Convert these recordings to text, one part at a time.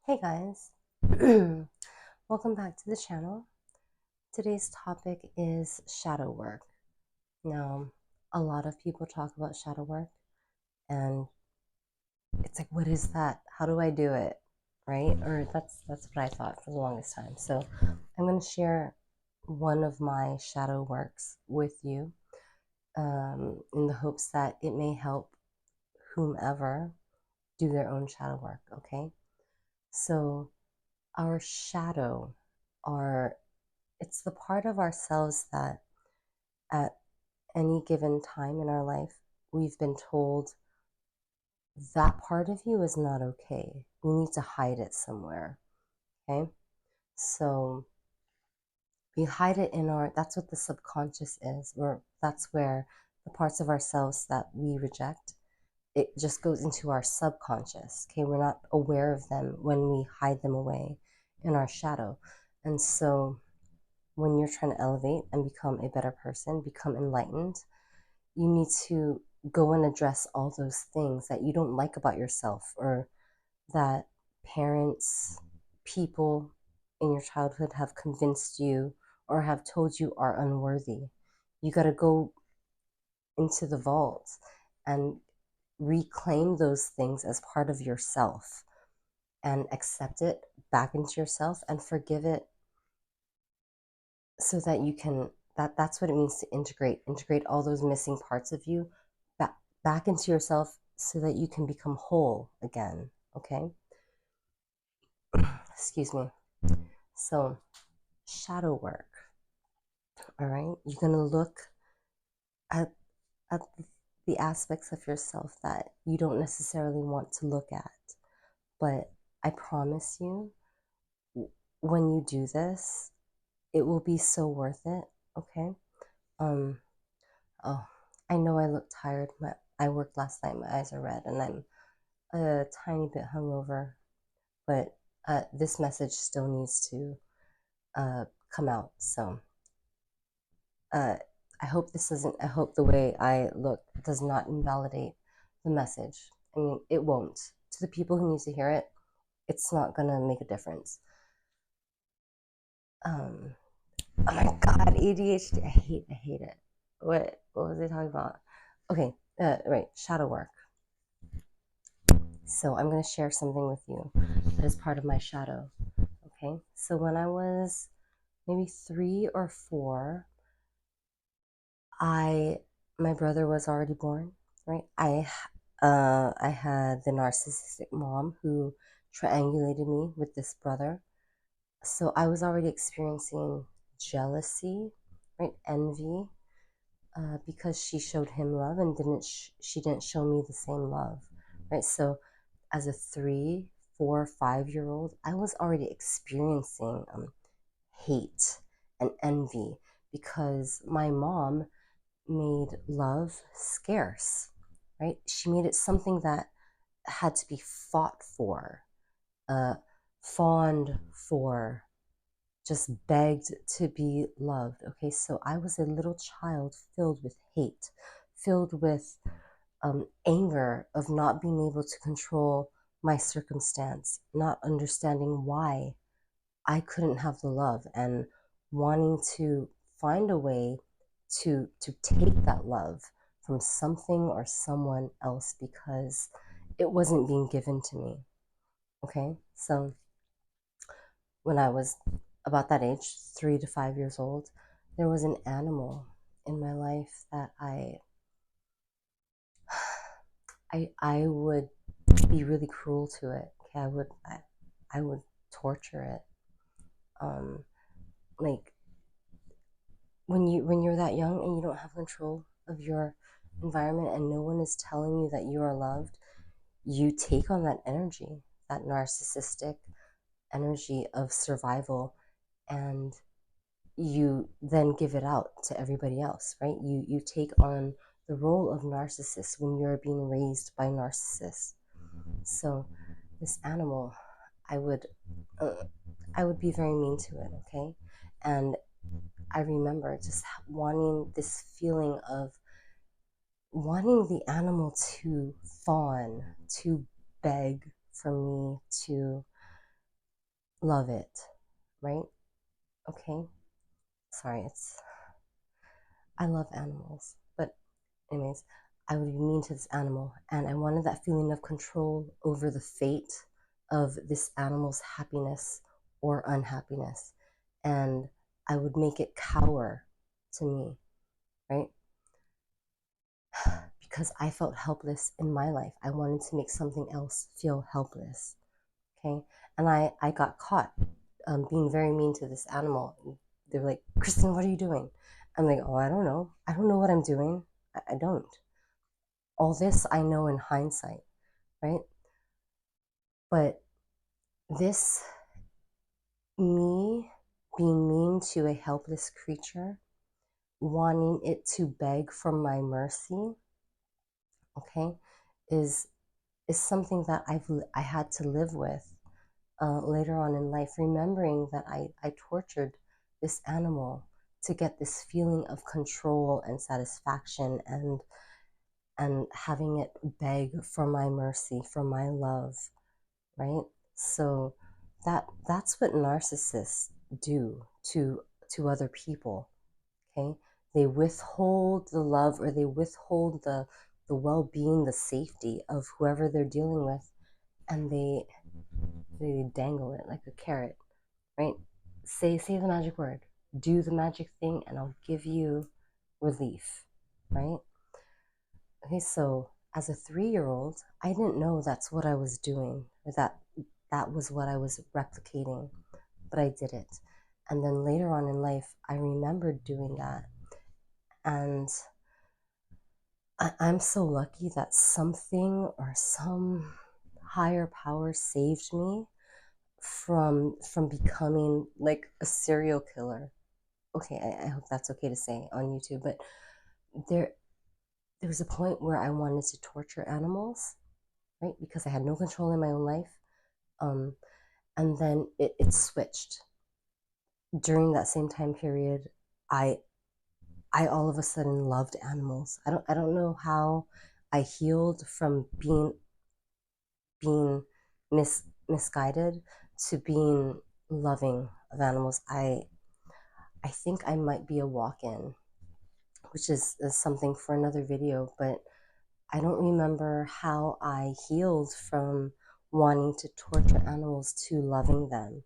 Hey guys, welcome back to the channel. Today's topic is shadow work. Now, a lot of people talk about shadow work, and it's like, what is that? How do I do it? Right? Or that's what I thought for the longest time. So, I'm going to share one of my shadow works with you, in the hopes that it may help whomever do their own shadow work. Okay? So, our shadow, our it's the part of ourselves that at any given time in our life, we've been told that part of you is not okay. We need to hide it somewhere. Okay. So we hide it in that's what the subconscious is, or that's where the parts of ourselves that we reject, it just goes into our subconscious. Okay. We're not aware of them when we hide them away in our shadow. And so when you're trying to elevate and become a better person, become enlightened, you need to go and address all those things that you don't like about yourself, or that parents, people in your childhood have convinced you or have told you are unworthy. You got to go into the vault and reclaim those things as part of yourself and accept it back into yourself and forgive it, so that you can, that's what it means to integrate all those missing parts of you back into yourself so that you can become whole again. Okay. Excuse me. So, shadow work. All right, you're going to look at at the aspects of yourself that you don't necessarily want to look at, but I promise you, when you do this, it will be so worth it. Okay. um Oh, I know I look tired. I worked last night. My eyes are red, and I'm a tiny bit hungover. But this message still needs to come out. So uh, I hope this isn't. I hope the way I look does not invalidate the message. I mean, it won't. To the people who need to hear it, it's not gonna make a difference. Um, oh my God, ADHD. I hate it. What was I talking about? Okay, right, shadow work. So I'm going to share something with you that is part of my shadow. Okay. So when I was maybe 3 or 4, I my brother was already born. Right. I had the narcissistic mom who triangulated me with this brother. So I was already experiencing jealousy, right, envy, because she showed him love and she didn't show me the same love, right? So as a 3, 4, 5 year old, I was already experiencing hate and envy because my mom made love scarce, right? She made it something that had to be fought for, uh, fawned for, just begged to be loved. Okay, so I was a little child filled with hate, filled with anger of not being able to control my circumstance, not understanding why I couldn't have the love, and wanting to find a way to take that love from something or someone else because it wasn't being given to me. Okay, so when I was about that age, 3 to 5 years old, there was an animal in my life that I would be really cruel to it. Okay, I would torture it. Um, like when you're that young and you don't have control of your environment and no one is telling you that you are loved, you take on that energy, that narcissistic energy of survival, and you then give it out to everybody else, right? You take on the role of narcissist when you're being raised by narcissists. So this animal, I would uh, I would be very mean to it, okay? And I remember just wanting this feeling of wanting the animal to fawn, to beg for me to love it, right? Okay. Sorry, I love animals, but anyways, I would be mean to this animal, and I wanted that feeling of control over the fate of this animal's happiness or unhappiness, and I would make it cower to me, right? Because I felt helpless in my life. I wanted to make something else feel helpless, okay? And I got caught being very mean to this animal. They're like, Kristen, what are you doing? I'm like, oh, I don't know. I don't know what I'm doing. I don't. All this I know in hindsight, right? But this, me being mean to a helpless creature, wanting it to beg for my mercy, okay, is is something that I had to live with later on in life, remembering that I tortured this animal to get this feeling of control and satisfaction and having it beg for my mercy, for my love, right? So that's what narcissists do to other people, okay? They withhold the love, or they withhold the well-being, the safety of whoever they're dealing with, and they dangle it like a carrot, right? Say the magic word, do the magic thing, and I'll give you relief, right? Okay, so as a 3-year-old, I didn't know that's what I was doing, or that was what I was replicating, but I did it. And then later on in life, I remembered doing that. And I'm so lucky that something or some higher power saved me from becoming like a serial killer. Okay, I hope that's okay to say on YouTube, but there there was a point where I wanted to torture animals, right? Because I had no control in my own life. Um, and then it switched. During that same time period, I I all of a sudden loved animals. I don't know how I healed from being misguided to being loving of animals. I think I might be a walk-in, which is something for another video, but I don't remember how I healed from wanting to torture animals to loving them.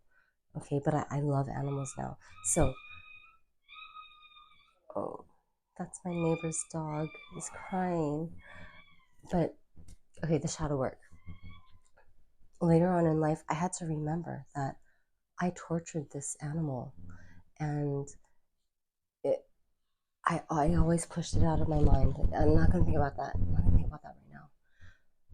Okay, but I love animals now. So, oh, that's my neighbor's dog. He's crying. But, okay, the shadow work. Later on in life, I had to remember that I tortured this animal, and it, I always pushed it out of my mind. I'm not going to think about that. I'm not going to think about that right now.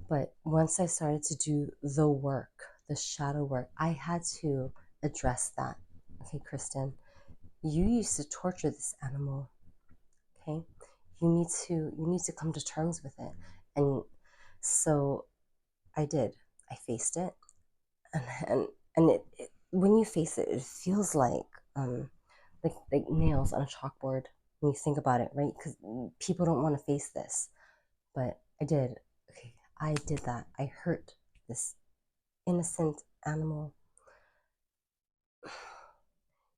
But once I started to do the work, the shadow work, I had to address that. Okay, Kristen, you used to torture this animal. Okay, you need to come to terms with it. And so I did. I faced it, and and when you face it, it feels like nails on a chalkboard when you think about it, right? Because people don't want to face this, but I did. Okay, I did that. I hurt this innocent animal.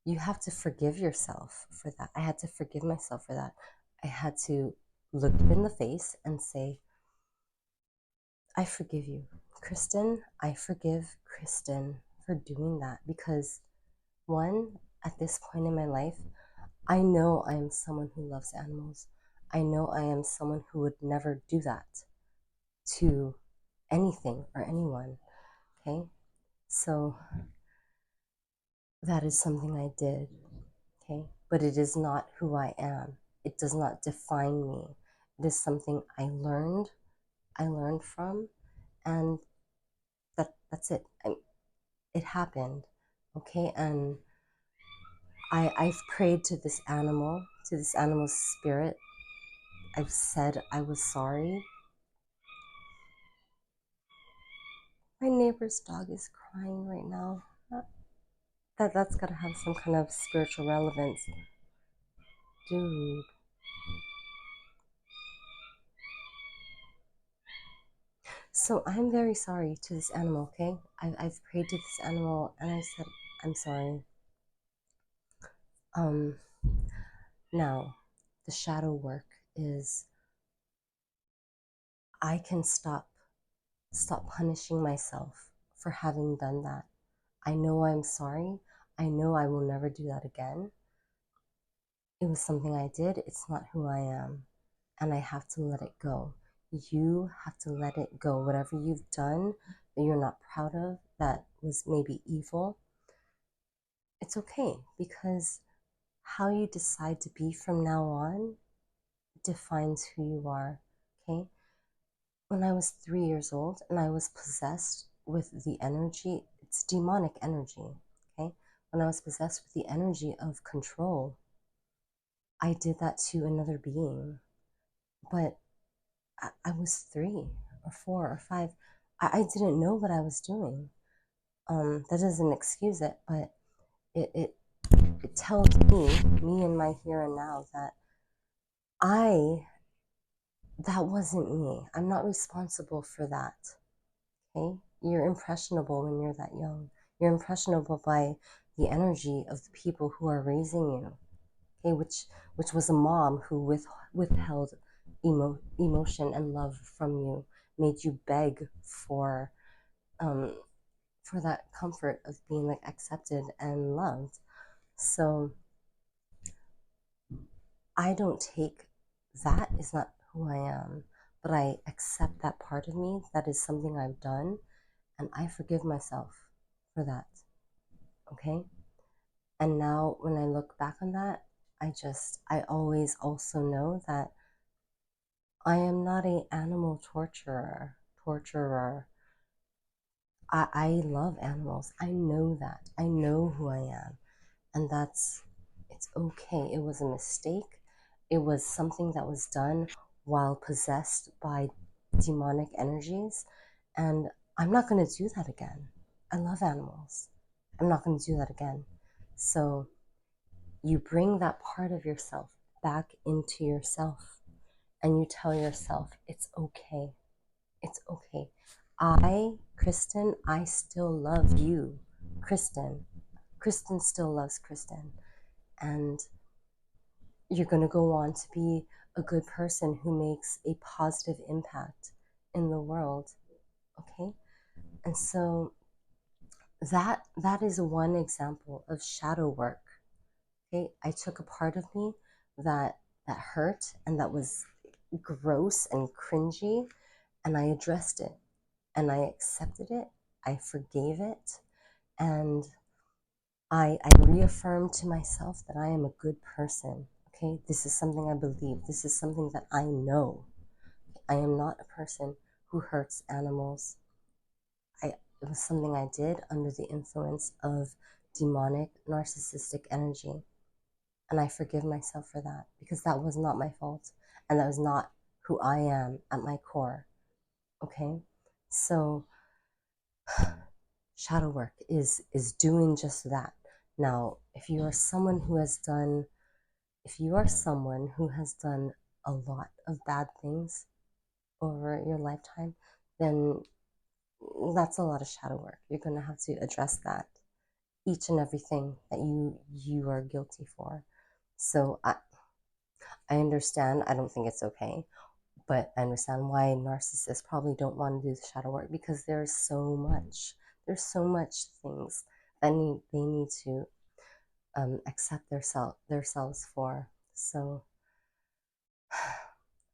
You have to forgive yourself for that. I had to forgive myself for that. I had to look in the face and say, I forgive you, Kristen. I forgive Kristen for doing that, because one, at this point in my life, I know I am someone who loves animals. I know I am someone who would never do that to anything or anyone. Okay, so that is something I did. Okay, but it is not who I am. It does not define me. It is something I learned from, and that's it. It happened. Okay, and I've prayed to this animal's spirit. I've said I was sorry. My neighbor's dog is crying right now. That's gotta have some kind of spiritual relevance. Dude. So I'm very sorry to this animal, okay? I've prayed to this animal and I said, I'm sorry. Um, Now, the shadow work is I can stop punishing myself for having done that. I know I'm sorry. I know I will never do that again. It was something I did. It's not who I am. And I have to let it go. You have to let it go. Whatever you've done that you're not proud of, that was maybe evil, it's okay because how you decide to be from now on defines who you are. Okay? When I was 3 years old and I was possessed with the energy, it's demonic energy. Okay? When I was possessed with the energy of control, I did that to another being. But I was 3 or 4 or 5. I didn't know what I was doing. That doesn't excuse it, but it, it, it tells me in my here and now, that I, that wasn't me. I'm not responsible for that. Okay? You're impressionable when you're that young. You're impressionable by the energy of the people who are raising you. Okay, which was a mom who withheld emotion and love from you, made you beg um, for that comfort of being like accepted and loved. So I don't take that is not who I am, but I accept that part of me. That is something I've done, and I forgive myself for that. Okay. And now when I look back on that, I always also know that I am not an animal torturer. I love animals. I know that. I know who I am. And it's okay. It was a mistake. It was something that was done while possessed by demonic energies. And I'm not going to do that again. I love animals. I'm not going to do that again. So you bring that part of yourself back into yourself and you tell yourself, it's okay. It's okay. Kristen, I still love you. Kristen still loves Kristen. And you're going to go on to be a good person who makes a positive impact in the world. Okay? And so that is one example of shadow work. Okay? I took a part of me that hurt and that was gross and cringy, and I addressed it and I accepted it. I forgave it, and I reaffirmed to myself that I am a good person. Okay, this is something I believe. This is something that I know. I am not a person who hurts animals. It was something I did under the influence of demonic, narcissistic energy. And I forgive myself for that because that was not my fault. And that was not who I am at my core. Okay? So shadow work is doing just that. Now, if you are someone who has done a lot of bad things over your lifetime, then that's a lot of shadow work. You're going to have to address that, each and everything that you are guilty for. So I understand. I don't think it's okay, but I understand why narcissists probably don't want to do the shadow work, because there's so much things that they need to accept themselves for. So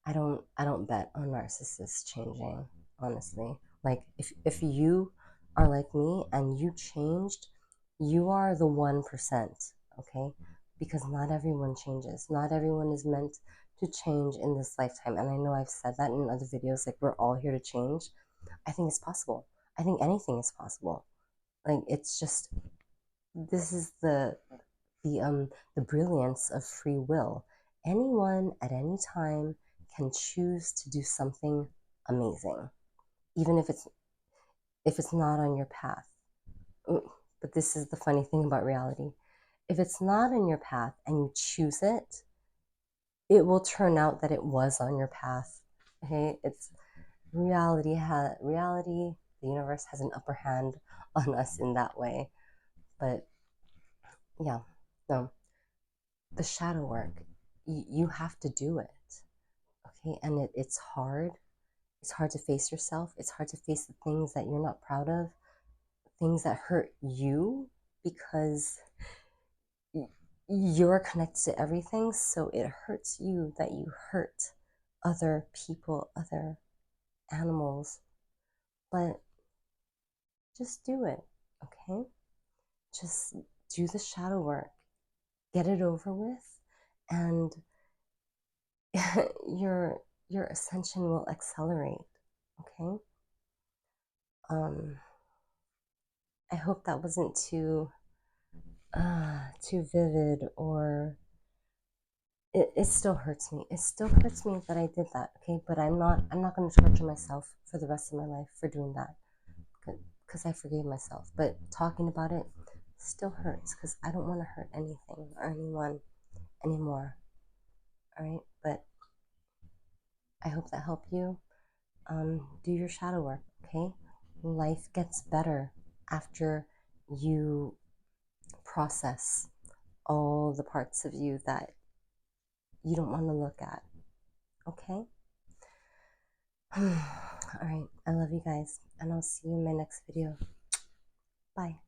I don't bet on narcissists changing, honestly. Like if you are like me and you changed, you are the 1%, okay? Because not everyone changes. Not everyone is meant to change in this lifetime. And I know I've said that in other videos, like we're all here to change. I think it's possible. I think anything is possible. Like it's just this is the brilliance of free will. Anyone at any time can choose to do something amazing, even if it's not on your path. But this is the funny thing about reality. If it's not on your path and you choose it, it will turn out that it was on your path. Okay? reality, the universe has an upper hand on us in that way. But yeah, no, the shadow work, you have to do it, okay? And it's hard. It's hard to face yourself. It's hard to face the things that you're not proud of, things that hurt you, because you're connected to everything. So it hurts you that you hurt other people, other animals. But just do it, okay? Just do the shadow work, get it over with, and your ascension will accelerate, okay? I hope that wasn't too vivid, or it still hurts me. It still hurts me that I did that, okay? But I'm not going to torture myself for the rest of my life for doing that, because I forgave myself. But talking about it still hurts because I don't want to hurt anything or anyone anymore. All right, but I hope that helped you. Do your shadow work, okay? Life gets better after you process all the parts of you that you don't want to look at, okay? All right, I love you guys, and I'll see you in my next video. Bye.